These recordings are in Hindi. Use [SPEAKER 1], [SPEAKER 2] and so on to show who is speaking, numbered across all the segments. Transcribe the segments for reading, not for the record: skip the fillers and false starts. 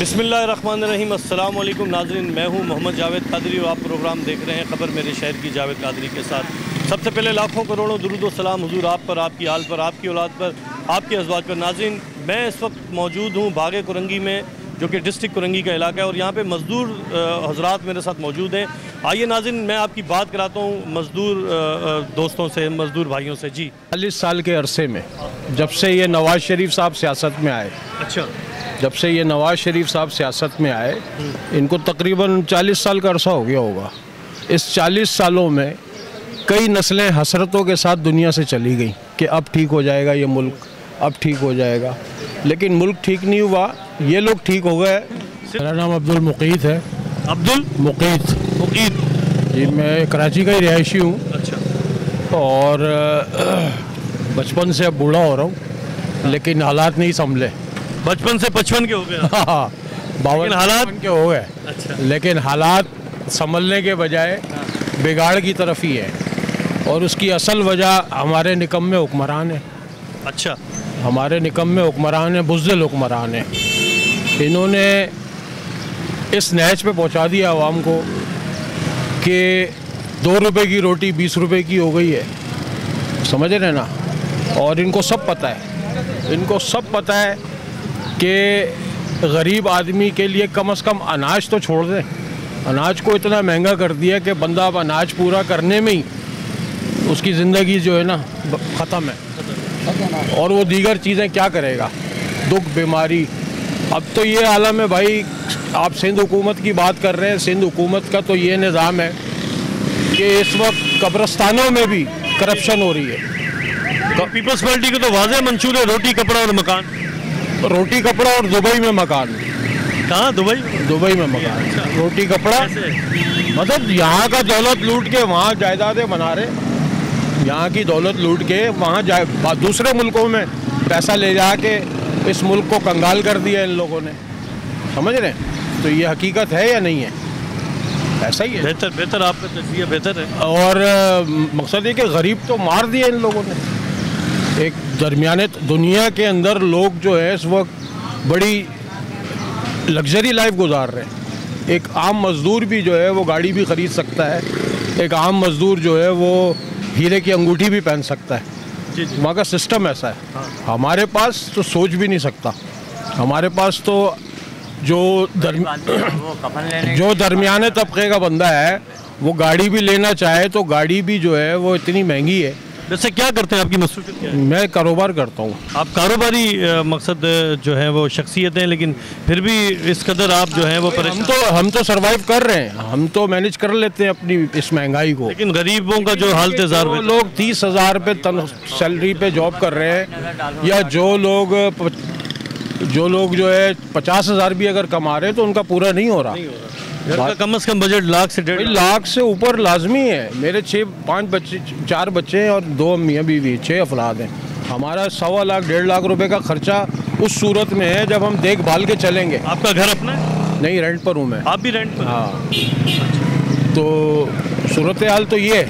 [SPEAKER 1] बिस्मिल्लाहिर्रहमानिर्रहीम। अस्सलाम वालेकुम नाज़रीन, मैं हूं मोहम्मद जावेद कादरी और आप प्रोग्राम देख रहे हैं खबर मेरे शहर की जावेद कादरी के साथ। सबसे पहले लाखों करोड़ों दुरूद व सलाम हुजूर आप पर, आपकी आल पर, आपकी औलाद पर, आपके अज़वाज पर। नाज़रीन, मैं इस वक्त मौजूद हूं बागे कुरंगी में, जो कि डिस्ट्रिक्ट कुरंगी का इलाका है, और यहाँ पे मज़दूर हजरात मेरे साथ मौजूद हैं। आइए नाज़रीन, मैं आपकी बात कराता हूँ मज़दूर दोस्तों से, मज़दूर भाइयों से। जी,
[SPEAKER 2] 40 साल के अरसे में जब से ये नवाज़ शरीफ साहब सियासत में आए,
[SPEAKER 1] अच्छा,
[SPEAKER 2] जब से ये नवाज़ शरीफ साहब सियासत में आए, इनको तकरीबन 40 साल का अरसा हो गया होगा। इस 40 सालों में कई नस्लें हसरतों के साथ दुनिया से चली गई कि अब ठीक हो जाएगा ये मुल्क, अब ठीक हो जाएगा, लेकिन मुल्क ठीक नहीं हुआ, ये लोग ठीक हो गए। मेरा नाम अब्दुल मुक़ीत है।
[SPEAKER 1] अब्दुल
[SPEAKER 2] मुक़ीत
[SPEAKER 1] मुक़ीत
[SPEAKER 2] जी, मैं कराची का ही रिहायशी हूँ
[SPEAKER 1] अच्छा,
[SPEAKER 2] और बचपन से अब बूढ़ा हो रहा हूँ, लेकिन हालात नहीं संभले।
[SPEAKER 1] बचपन से 55 के हो गए।
[SPEAKER 2] हाँ, 52
[SPEAKER 1] हालात
[SPEAKER 2] के हो गए,
[SPEAKER 1] अच्छा,
[SPEAKER 2] लेकिन हालात संभलने के बजाय बिगाड़ की तरफ ही है, और उसकी असल वजह हमारे निकम्मे हुक्मरान है।
[SPEAKER 1] अच्छा,
[SPEAKER 2] हमारे निकम्मे हुक्मरान है, बुज़दिल हुक्मरान है। इन्होंने इस नहज पे पहुंचा दिया आवाम को कि 2 रुपए की रोटी 20 रुपए की हो गई है, समझ रहे ना। और इनको सब पता है, इनको सब पता है कि गरीब आदमी के लिए कम से कम अनाज तो छोड़ दें। अनाज को इतना महंगा कर दिया कि बंदा अब अनाज पूरा करने में ही उसकी ज़िंदगी जो है ना ख़त्म है, और वो दीगर चीज़ें क्या करेगा, दुख बीमारी। अब तो ये आलम है भाई, आप सिंध हुकूमत की बात कर रहे हैं, सिंध हुकूमत का तो ये निज़ाम है कि इस वक्त कब्रस्तानों में भी करप्शन हो रही है।
[SPEAKER 1] पीपल्स पार्टी के तो वाज़ेह मंशूर है, रोटी कपड़ा और मकान।
[SPEAKER 2] रोटी कपड़ा और दुबई में मकान।
[SPEAKER 1] कहाँ? दुबई?
[SPEAKER 2] दुबई में मकान, रोटी कपड़ा। मतलब यहाँ का दौलत लूट के वहाँ जायदादें बना रहे, यहाँ की दौलत लूट के वहाँ दूसरे मुल्कों में पैसा ले जाके इस मुल्क को कंगाल कर दिया इन लोगों ने, समझ रहे हैं। तो ये हकीकत है या नहीं है? ऐसा ही है।
[SPEAKER 1] बेहतर बेहतर, आपका तजज़िया बेहतर है।
[SPEAKER 2] और मकसद ये कि गरीब तो मार दिया इन लोगों ने। एक दरमियाने दुनिया के अंदर लोग जो है इस वक्त बड़ी लग्जरी लाइफ गुजार रहे हैं। एक आम मज़दूर भी जो है वो गाड़ी भी ख़रीद सकता है, एक आम मज़दूर जो है वो हीरे की अंगूठी भी पहन सकता है। वहाँ का सिस्टम ऐसा है। हाँ। हमारे पास तो सोच भी नहीं सकता। हमारे पास तो जो दरमियाने तबके का बंदा है वो गाड़ी भी लेना चाहे तो गाड़ी भी जो है वो इतनी महंगी है।
[SPEAKER 1] वैसे क्या करते हैं, आपकी मसरूफियत क्या है?
[SPEAKER 2] मैं कारोबार करता हूँ।
[SPEAKER 1] आप कारोबारी मकसद जो है वो शख्सियत हैं, लेकिन फिर भी इस कदर आप जो है वो
[SPEAKER 2] हम तो सरवाइव कर रहे हैं, हम तो मैनेज कर लेते हैं अपनी इस महंगाई को।
[SPEAKER 1] लेकिन गरीबों का जो हाल तेज़ार,
[SPEAKER 2] लोग 30,000 पे सैलरी पे जॉब कर रहे हैं, या जो लोग जो है 50,000 भी अगर कमा रहे हैं तो उनका पूरा नहीं हो रहा।
[SPEAKER 1] घर का कम से कम बजट लाख से 1.5
[SPEAKER 2] लाख से ऊपर लाजमी है। मेरे 4 बच्चे हैं और 2 मियाँ बीवी, 6 अफराद हैं। हमारा 1.25 लाख 1.5 लाख रुपए का खर्चा उस सूरत में है जब हम देखभाल के चलेंगे।
[SPEAKER 1] आपका घर अपना है?
[SPEAKER 2] नहीं, रेंट पर हूँ मैं।
[SPEAKER 1] आप भी रेंट पर?
[SPEAKER 2] हाँ। तो सूरत हाल तो ये है।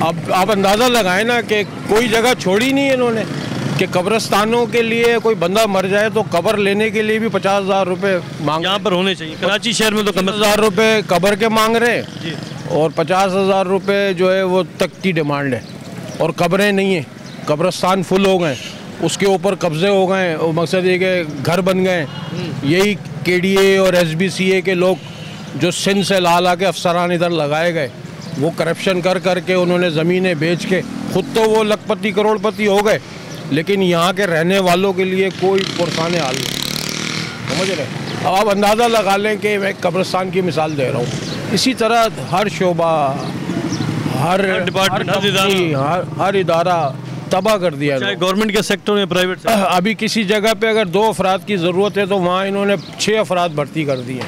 [SPEAKER 2] अब आप अंदाज़ा लगाएं ना कि कोई जगह छोड़ी नहीं है इन्होंने कि कब्रस्तानों के लिए कोई बंदा मर जाए तो कब्र लेने के लिए भी 50,000 रुपये मांग,
[SPEAKER 1] यहाँ पर होने चाहिए। कराची शहर में तो
[SPEAKER 2] 50,000 रुपये कब्र के मांग रहे हैं, और 50,000 रुपये जो है वो तक की डिमांड है, और कब्रें नहीं है। कब्रस्तान फुल हो गए, उसके ऊपर कब्जे हो गए, और मकसद ये कि घर बन गए। यही KDA और SBCA के लोग जो सिंध से ला के अफसरान इधर लगाए गए, वो करप्शन कर करके उन्होंने ज़मीनें बेच के खुद तो वो लखपति करोड़पति हो गए, लेकिन यहाँ के रहने वालों के लिए कोई पुरसाने हाल नहीं, समझ रहे। अब आप अंदाज़ा लगा लें कि मैं कब्रिस्तान की मिसाल दे रहा हूँ। इसी तरह हर शोबा, हर डिपार्टमेंट, हर इदारा तबाह कर दिया,
[SPEAKER 1] चाहे गवर्नमेंट के सेक्टर या प्राइवेट।
[SPEAKER 2] अभी किसी जगह पे अगर 2 अफराद की ज़रूरत है तो वहाँ इन्होंने 6 अफराद भर्ती कर दिए,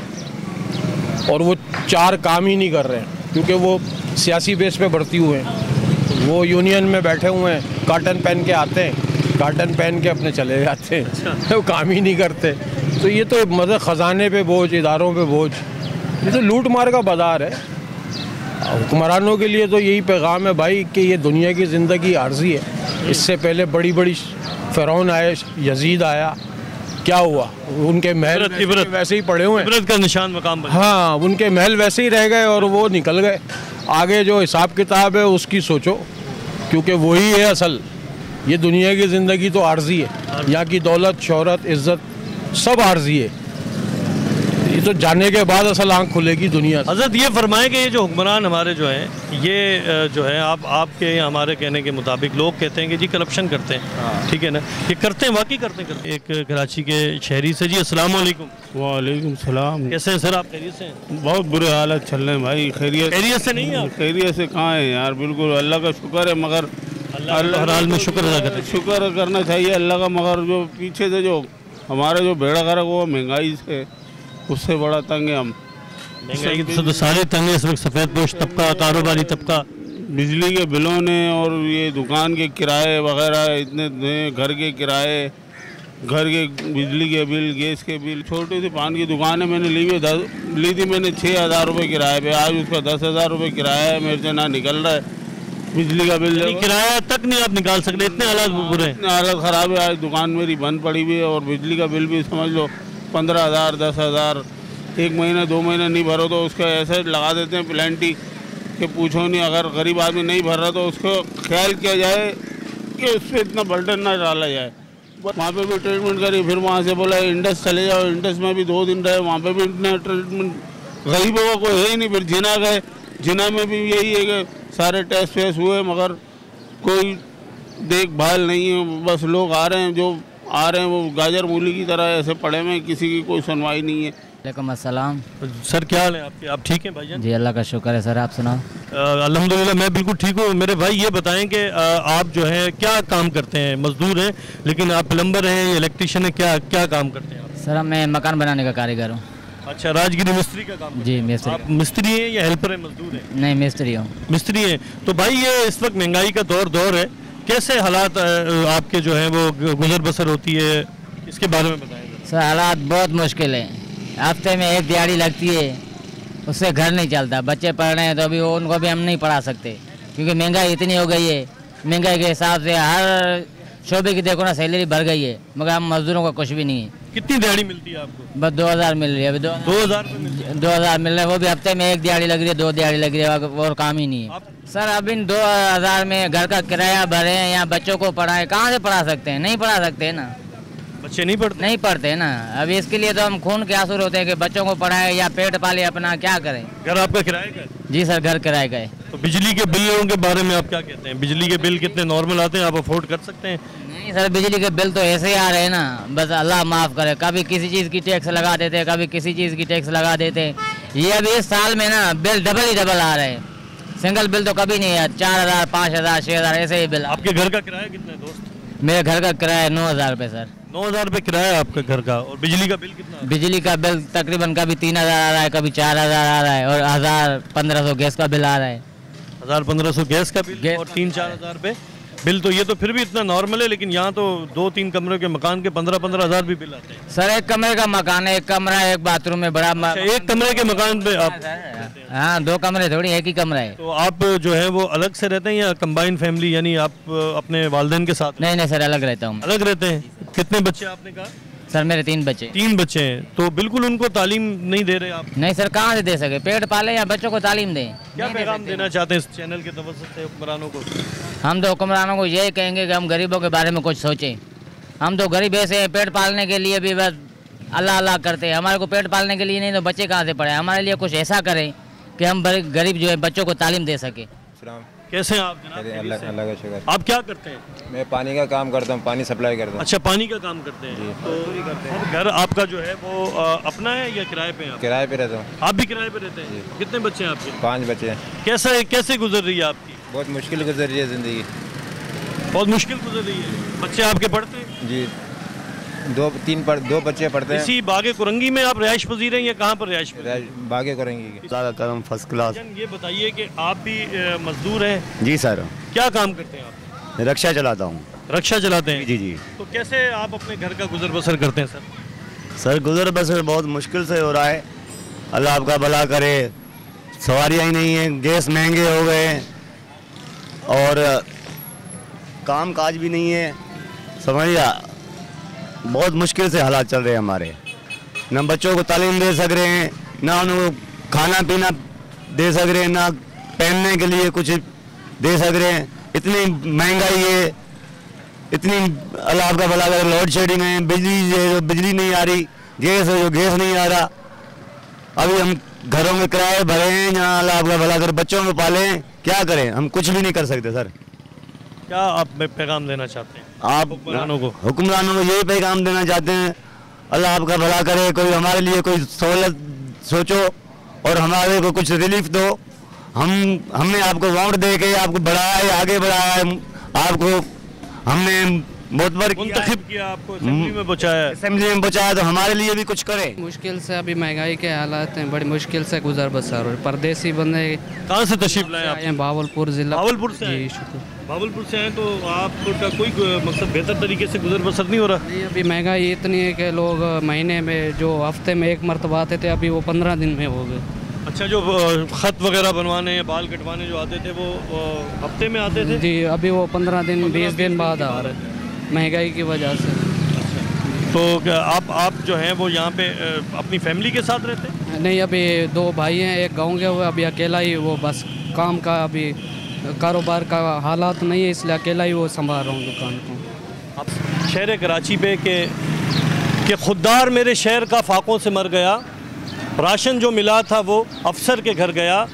[SPEAKER 2] और वो 4 काम ही नहीं कर रहे हैं क्योंकि वो सियासी बेस पे भर्ती हुए हैं। वो यूनियन में बैठे हुए हैं, कार्टन पहन के आते हैं, कार्टन पहन के अपने चले जाते हैं, वो काम ही नहीं करते। तो ये तो मतलब ख़जाने पे बोझ, इदारों पे बोझ, ये तो लूट मार का बाज़ार है। हुक्मरानों के लिए तो यही पैगाम है भाई कि ये दुनिया की ज़िंदगी आर्जी है। इससे पहले बड़ी बड़ी फ़िरौन आए, यजीद आया, क्या हुआ? उनके महल वैसे ही पड़े हुए हैं।
[SPEAKER 1] इबरत का निशान मकाम बना।
[SPEAKER 2] हाँ, उनके महल वैसे ही रह गए और वो निकल गए। आगे जो हिसाब किताब है उसकी सोचो, क्योंकि वही है असल। ये दुनिया की ज़िंदगी तो आर्जी है, यहाँ की दौलत, शोहरत, इज़्ज़त सब आर्जी है। ये तो जाने के बाद असल आँख खुलेगी दुनिया से।
[SPEAKER 1] हज़रत ये फरमाएं कि ये जो हुक्मरान हमारे जो हैं, ये जो है आपके हमारे कहने के मुताबिक लोग कहते हैं कि जी करप्शन करते हैं, ठीक है ना? ये करते हैं, वाकई करते हैं। एक कराची के शहरी से जी, अस्सलाम वालेकुम।
[SPEAKER 3] वालेकुम सलाम।
[SPEAKER 1] कैसे हैं सर आप? खैरियत से हैं?
[SPEAKER 3] बहुत बुरे हालत चल रहे हैं भाई। खैरियत
[SPEAKER 1] से नहीं है?
[SPEAKER 3] खैरियत से कहाँ है यार, बिल्कुल अल्लाह का शुक्र है, मगर
[SPEAKER 1] अल्लाह हर हाल में शुक्र अदा करते हैं।
[SPEAKER 3] शुक्र करना चाहिए अल्लाह का, मगर जो पीछे से जो हमारा जो बेड़ा गर्क वो महंगाई से उससे बड़ा तंग है हम।
[SPEAKER 1] महंगाई से तो सारे तंग है इस वक्त, सफ़ेद पोश तबका, कारोबारी तबका।
[SPEAKER 3] बिजली के बिलों ने और ये दुकान के किराए वगैरह इतने, घर के किराए, घर के बिजली के बिल, गैस के बिल। छोटी सी पान की दुकान है, मैंने ली थी मैंने 6,000 रुपये किराए पे, आज उसका 10,000 रुपये किराया है, मेरे से ना निकल रहा है बिजली का बिल।
[SPEAKER 1] किराया तक नहीं आप निकाल सकते, इतने हालात बुरे हैं।
[SPEAKER 3] इतने हालत ख़राब है। आज दुकान मेरी बंद पड़ी हुई है और बिजली का बिल भी समझ लो 15,000, 10,000। एक महीना 2 महीना नहीं भरो तो उसका ऐसे लगा देते हैं प्लेंटी कि पूछो नहीं। अगर गरीब आदमी नहीं भर रहा तो उसको ख्याल किया जाए कि उस पर इतना बर्डन ना डाला जाए। वहाँ पे भी ट्रीटमेंट करी, फिर वहाँ से बोला इंडस चले जाओ। इंडस में भी 2 दिन रहे, वहाँ पे भी इतना ट्रीटमेंट गरीबों का कोई है ही नहीं। फिर जिना गए, जिना में भी यही है कि सारे टेस्ट वेस्ट हुए मगर कोई देखभाल नहीं है। बस लोग आ रहे हैं, जो आ रहे हैं वो गाजर मूली की तरह ऐसे पड़े हुए, किसी की कोई सुनवाई नहीं है।
[SPEAKER 4] वालेकुम अस्सलाम।
[SPEAKER 1] सर क्या हाल है आपके? आप ठीक हैं भाईजान?
[SPEAKER 4] जी अल्लाह का शुक्र है सर, आप सुनाओ।
[SPEAKER 1] अल्हम्दुलिल्लाह मैं बिल्कुल ठीक हूँ। मेरे भाई ये बताएं कि आप जो है क्या काम करते हैं? मजदूर हैं, लेकिन आप प्लम्बर हैं, इलेक्ट्रिशियन हैं, क्या क्या काम करते हैं आप?
[SPEAKER 4] सर मैं मकान बनाने का कारीगर हूँ।
[SPEAKER 1] अच्छा, राजगिरी मिस्त्री का काम?
[SPEAKER 4] जी मिस्त्री।
[SPEAKER 1] आप मिस्त्री हैं या हेल्पर हैं, मजदूर हैं?
[SPEAKER 4] नहीं मिस्त्री हूँ।
[SPEAKER 1] मिस्त्री हैं। तो भाई ये इस वक्त महंगाई का दौर है, कैसे हालात आपके जो है वो गुजर बसर होती है, इसके बारे में बताएं।
[SPEAKER 4] सर हालात बहुत मुश्किल है। हफ्ते में एक दिहाड़ी लगती है, उससे घर नहीं चलता। बच्चे पढ़ रहे हैं तो अभी उनको भी हम नहीं पढ़ा सकते, क्योंकि महंगाई इतनी हो गई है। महंगाई के हिसाब से हर शोबे की देखो ना, सैलरी बढ़ गई है, मगर हम मजदूरों का कुछ भी नहीं है।
[SPEAKER 1] कितनी दिहाड़ी मिलती है आपको?
[SPEAKER 4] बस 2,000 मिल रही है अभी।
[SPEAKER 1] 2,000
[SPEAKER 4] 2,000 मिल रहा है, वो भी हफ्ते में एक दिहाड़ी लग रही है, 2 दिहाड़ी लग रही है, और काम ही नहीं है। सर अब इन 2,000 में घर का किराया भरे हैं, यहाँ बच्चों को पढ़ाए, कहाँ से पढ़ा सकते हैं? नहीं पढ़ा सकते हैं ना,
[SPEAKER 1] बच्चे नहीं पढ़ते?
[SPEAKER 4] नहीं पढ़ते ना। अभी इसके लिए तो हम खून के आंसू होते हैं कि बच्चों को पढ़ाए या पेट पाले अपना, क्या करें।
[SPEAKER 1] घर आपका किराए का है?
[SPEAKER 4] जी सर, घर किराए का है।
[SPEAKER 1] तो बिजली के बिलों के बारे में आप क्या कहते हैं? बिजली के बिल कितने नॉर्मल आते हैं, आप अफोर्ड कर सकते हैं?
[SPEAKER 4] नहीं सर, बिजली के बिल तो ऐसे ही आ रहे हैं ना, बस अल्लाह माफ़ करे। कभी किसी चीज़ की टैक्स लगा देते हैं, कभी किसी चीज़ की टैक्स लगा देते हैं। ये अभी इस साल में ना बिल डबल ही डबल आ रहे हैं। सिंगल बिल तो कभी नहीं है, 4,000, 5,000, 6,000 ऐसे ही बिल।
[SPEAKER 1] आपके घर का किराया कितना है दोस्त?
[SPEAKER 4] मेरे घर का किराया 9,000 रुपये सर।
[SPEAKER 1] 9,000 रुपये किराया है आपके घर का। और बिजली का बिल कितना है?
[SPEAKER 4] बिजली का बिल तकरीबन कभी 3,000 आ रहा है, कभी 4,000 आ रहा है, और 1,000-1,500 गैस का बिल आ रहा है।
[SPEAKER 1] 1,000-1,500 गैस का बिल और 3-4 हज़ार रुपये बिल। तो ये तो फिर भी इतना नॉर्मल है, लेकिन यहाँ तो 2-3 कमरे के मकान के 15-15 हज़ार भी बिल आते हैं।
[SPEAKER 4] सर एक कमरे का मकान है, एक कमरा है, एक बाथरूम है, बड़ा
[SPEAKER 1] एक कमरे के मकान पे आप?
[SPEAKER 4] हाँ 2 कमरे थोड़ी, एक ही कमरा है।
[SPEAKER 1] तो आप जो है वो अलग से रहते हैं या कंबाइन फैमिली, यानी आप अपने वालिदैन के साथ?
[SPEAKER 4] नहीं सर, अलग रहता हूँ।
[SPEAKER 1] अलग रहते हैं। कितने बच्चे आपने कहा?
[SPEAKER 4] सर मेरे 3 बच्चे।
[SPEAKER 1] 3 बच्चे हैं, तो बिल्कुल उनको तालीम नहीं दे रहे आप?
[SPEAKER 4] नहीं सर, कहाँ से दे सके, पेट पाले या बच्चों को तालीम दें।
[SPEAKER 1] क्या पैगाम देना चाहते हैं इस चैनल के तवज्जुह से हुक्मरानों को?
[SPEAKER 4] हम तो हुक्मरानों को यही कहेंगे कि हम गरीबों के बारे में कुछ सोचें। हम तो गरीब ऐसे हैं, पेट पालने के लिए भी बस अल्लाह अल्लाह करते हैं। हमारे को पेट पालने के लिए नहीं तो बच्चे कहाँ से पढ़े। हमारे लिए कुछ ऐसा करें कि हम गरीब जो है बच्चों को तालीम दे सके।
[SPEAKER 1] कैसे हैं आप जनाब?
[SPEAKER 5] अल्लाह का शुक्र।
[SPEAKER 1] आप क्या करते हैं?
[SPEAKER 5] मैं पानी का काम करता हूँ, पानी सप्लाई करता हूँ।
[SPEAKER 1] अच्छा, पानी का काम करते हैं। तो घर आपका जो है वो अपना है या किराए पे है?
[SPEAKER 5] किराए पे रहता हूँ।
[SPEAKER 1] आप भी किराए पे रहते हैं? कितने बच्चे हैं आपके?
[SPEAKER 5] 5 बच्चे हैं।
[SPEAKER 1] कैसे गुजर रही है आपकी?
[SPEAKER 5] बहुत मुश्किल गुजर रही है ज़िंदगी।
[SPEAKER 1] बहुत मुश्किल गुजर रही है। बच्चे आपके पढ़ते हैं?
[SPEAKER 5] जी 2 बच्चे पढ़ते हैं।
[SPEAKER 1] इसी बागे कुरंगी में आप रिहाइश पजीर हैं या कहाँ पर रिहाइश?
[SPEAKER 5] बागे कुरंगी।
[SPEAKER 6] करम फर्स्ट क्लास।
[SPEAKER 1] ये बताइए कि आप भी मजदूर हैं?
[SPEAKER 6] जी सर।
[SPEAKER 1] क्या काम करते हैं आप?
[SPEAKER 6] रक्षा चलाता हूँ।
[SPEAKER 1] रक्षा चलाते हैं?
[SPEAKER 6] जी जी।
[SPEAKER 1] तो कैसे आप अपने घर का गुजर बसर करते हैं सर?
[SPEAKER 6] सर गुजर बसर बहुत मुश्किल से हो रहा है। अल्लाह आपका भला करे। सवारियाँ ही नहीं है, गैस महंगे हो गए और काम काज भी नहीं है, समझिए। बहुत मुश्किल से हालात चल रहे हैं हमारे। ना बच्चों को तालीम दे सक रहे हैं, ना उनको खाना पीना दे सक रहे हैं, ना पहनने के लिए कुछ दे सक रहे हैं। इतनी महंगाई है, इतनी अल्लाह आपका भला करे, लोड शेडिंग है, बिजली नहीं आ रही, गैस है जो गैस नहीं आ रहा। अभी हम घरों में किराए भरे हैं, जहाँ अल्लाह आपका भला करे बच्चों को पालें, क्या करें, हम कुछ भी नहीं कर सकते सर।
[SPEAKER 1] क्या आप पैगाम देना चाहते हैं
[SPEAKER 6] आप
[SPEAKER 1] हुक्मरानों को
[SPEAKER 6] यही पैगाम देना चाहते हैं, अल्लाह आपका भला करे, कोई हमारे लिए कोई सहूलत सोचो और हमारे को कुछ रिलीफ दो। हमने आपको वोट दे के आपको बढ़ाया है, आगे बढ़ाया है, आपको हमने मोतबर
[SPEAKER 1] मुंतखब किया, आपको असेंबली में पहुंचाया,
[SPEAKER 6] तो हमारे लिए भी कुछ करें।
[SPEAKER 7] मुश्किल से अभी महंगाई के हालात हैं, बड़ी मुश्किल से गुजर बसर हो। परदेसी बंदे
[SPEAKER 1] कहाँ से तशरीफ लाए आप?
[SPEAKER 7] भावलपुर जिला।
[SPEAKER 1] भावलपुर से
[SPEAKER 7] जी शुक्र।
[SPEAKER 1] भावलपुर से आए तो आपका कोई मतलब बेहतर तरीके से गुजर बसर नहीं हो रहा?
[SPEAKER 7] नहीं, अभी महंगाई इतनी है कि लोग महीने में जो हफ्ते में एक मरतबा आते थे, अभी वो 15 दिन में हो गए।
[SPEAKER 1] अच्छा, जो खत वगैरह बनवाने या बाल कटवाने जो आते थे वो हफ्ते में आते थे?
[SPEAKER 7] जी, अभी वो 15 दिन 20 दिन बाद आ रहे, महंगाई की वजह से।
[SPEAKER 1] तो क्या आप जो हैं वो यहाँ पे अपनी फैमिली के साथ रहते हैं?
[SPEAKER 7] नहीं, अभी 2 भाई हैं, एक गाँव गया हुआ, अभी अकेला ही वो बस काम का अभी कारोबार का हालात नहीं है, इसलिए अकेला ही वो संभाल रहा हूँ दुकान को।
[SPEAKER 1] अब शहर कराची पे कि खुददार मेरे शहर का फाकों से मर गया, राशन जो मिला था वो अफसर के घर गया,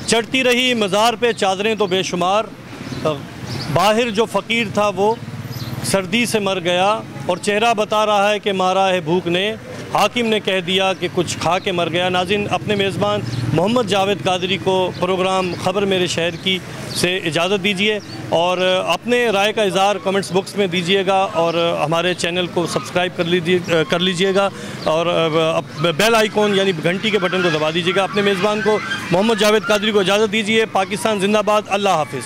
[SPEAKER 1] चढ़ती रही मज़ार पे चादरें तो बेशुमार, बाहर जो फ़कीर था वो सर्दी से मर गया, और चेहरा बता रहा है कि मारा है भूख ने, हाकिम ने कह दिया कि कुछ खा के मर गया। नाज़रीन, अपने मेज़बान मोहम्मद जावेद कादरी को प्रोग्राम खबर मेरे शहर की से इजाज़त दीजिए और अपने राय का इज़हार कमेंट्स बॉक्स में दीजिएगा और हमारे चैनल को सब्सक्राइब कर लीजिएगा और बेल आइकॉन यानी घंटी के बटन को दबा दीजिएगा। अपने मेज़बान को मोहम्मद जावेद कादरी को इजाज़त दीजिए। पाकिस्तान जिंदाबाद। अल्लाह हाफिज़।